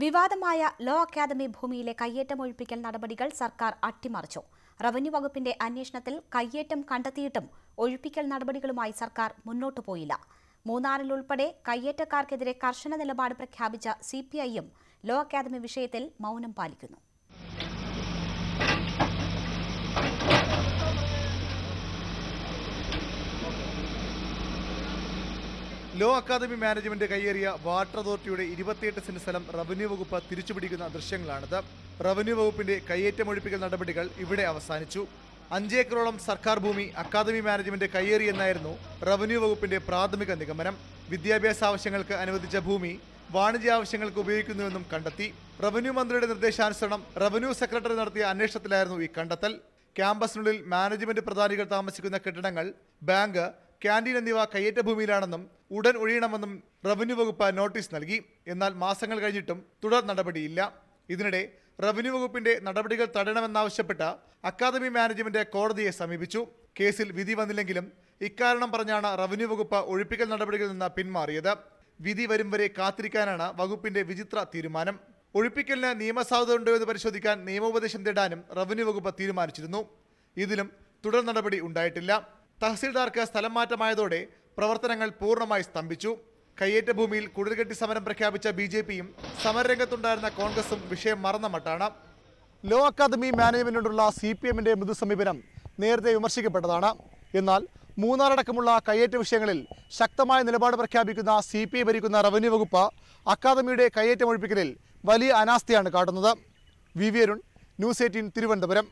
വിവാദമായ law academy ഭൂമിയിലെ കയ്യേറ്റം ഒഴിപ്പിക്കൽ നടപടികൾ സർക്കാർ അട്ടിമറിച്ചു. റവന്യൂ വകുപ്പിന്റെ അന്വേഷണത്തിൽ കയ്യേറ്റം കണ്ടെത്തിയിട്ടും ഒഴിപ്പിക്കൽ നടപടികളുമായി സർക്കാർ മുന്നോട്ടു പോയില്ല. മൂന്നാറിലുൾപ്പെടെ കയ്യേറ്റക്കാർക്കെതിരെ കർശന നിലപാട് പ്രഖ്യാപിച്ച CPIയും ലോ അക്കാദമി വിഷയത്തിൽ മൗനം പാലിക്കുന്നു. ലോ അക്കാദമി മാനേജ്മെന്റ് കയ്യേറിയ വാട്ടർ അതോറിറ്റിയുടെ 28 സെന്റ് സ്ഥലം റവന്യൂ വകുപ്പ് തിരിച്ചുപിടിക്കുന്ന ദൃശ്യങ്ങളാണിത്. റവന്യൂ വകുപ്പിന്റെ കയ്യേറ്റമൊഴിപ്പിക്കൽ നടപടികൾ ഇവിടെ അവസാനിച്ചു. 5 ഏക്കറോളം സർക്കാർ ഭൂമി അക്കാദമി മാനേജ്മെന്റ് കയ്യേറിയെന്നായിരുന്നു റവന്യൂ വകുപ്പിന്റെ പ്രാഥമിക നിഗമനം. വിദ്യാഭ്യാസ ആവശ്യങ്ങൾക്ക് അനുവദിച്ച ഭൂമി വാണിജ്യ ആവശ്യങ്ങൾക്ക് ഉപയോഗിക്കുന്നുവെന്നും കണ്ടെത്തി. റവന്യൂ മന്ത്രിയുടെ നിർദ്ദേശാനുസരണം റവന്യൂ സെക്രട്ടറി നടത്തിയ അന്വേഷണത്തിലായിരുന്നു ഈ കണ്ടെത്തൽ. ക്യാമ്പസിനുള്ളിൽ മാനേജ്മെന്റ് പ്രധാനികൾ താമസിക്കുന്ന കെട്ടിടങ്ങൾ, ബാങ്ക്, ക്യാൻറ്റീൻ എന്നിവ കയ്യേറ്റ ഭൂമിയിലാണെന്നും ഉടൻ ഒഴിയണമെന്നും റവന്യൂ വകുപ്പ് നോട്ടീസ് നൽകി. എന്നാൽ മാസങ്ങൾ കഴിഞ്ഞിട്ടും തുടർ നടപടിയില്ല. ഇതിനിടെ റവന്യൂ വകുപ്പിന്റെ നടപടികൾ തടയണമെന്നാവശ്യപ്പെട്ട അക്കാദമി മാനേജ്മെന്റ് കോടതിയെ സമീപിച്ചു. കേസിൽ വിധി വന്നില്ലെങ്കിലും ഇക്കാരണം പറഞ്ഞാണ് റവന്യൂ വകുപ്പ് ഒഴിപ്പിക്കൽ നടപടികളിൽ നിന്ന് പിന്മാറിയത്. വിധി വരും വരെ കാത്തിരിക്കാനാണ് വകുപ്പിന്റെ വിചിത്ര തീരുമാനം. ഒഴിപ്പിക്കലിന് നിയമസാധുത ഉണ്ടോ എന്ന് പരിശോധിക്കാൻ നിയമോപദേശം തേടാനും റവന്യൂ വകുപ്പ് തീരുമാനിച്ചിരുന്നു. ഇതിലും തുടർ നടപടി ഉണ്ടായിട്ടില്ല. തഹസിൽദാർക്ക് സ്ഥലം മാറ്റമായതോടെ പ്രവർത്തനങ്ങൾ പൂർണ്ണമായി സ്തംഭിച്ചു. കയ്യേറ്റ ഭൂമിയിൽ കുടിൽകെട്ടി സമരം പ്രഖ്യാപിച്ച BJPയും സമരരംഗത്തുണ്ടായിരുന്ന കോൺഗ്രസും വിഷയം മറന്ന മട്ടാണ്. ലോ അക്കാദമി മാനേജ്മെന്റിനോടുള്ള CPMന്റെ മൃദു സമീപനം നേരത്തെ വിമർശിക്കപ്പെട്ടതാണ്. എന്നാൽ മൂന്നാറടക്കമുള്ള കയ്യേറ്റ വിഷയങ്ങളിൽ ശക്തമായ നിലപാട് പ്രഖ്യാപിക്കുന്ന CPI ഭരിക്കുന്ന റവന്യൂ വകുപ്പ് അക്കാദമിയുടെ കയ്യേറ്റമൊഴിപ്പിക്കലിൽ വലിയ അനാസ്ഥയാണ് കാട്ടുന്നത്. VV Arun, News 18 Thiruvananthapuram.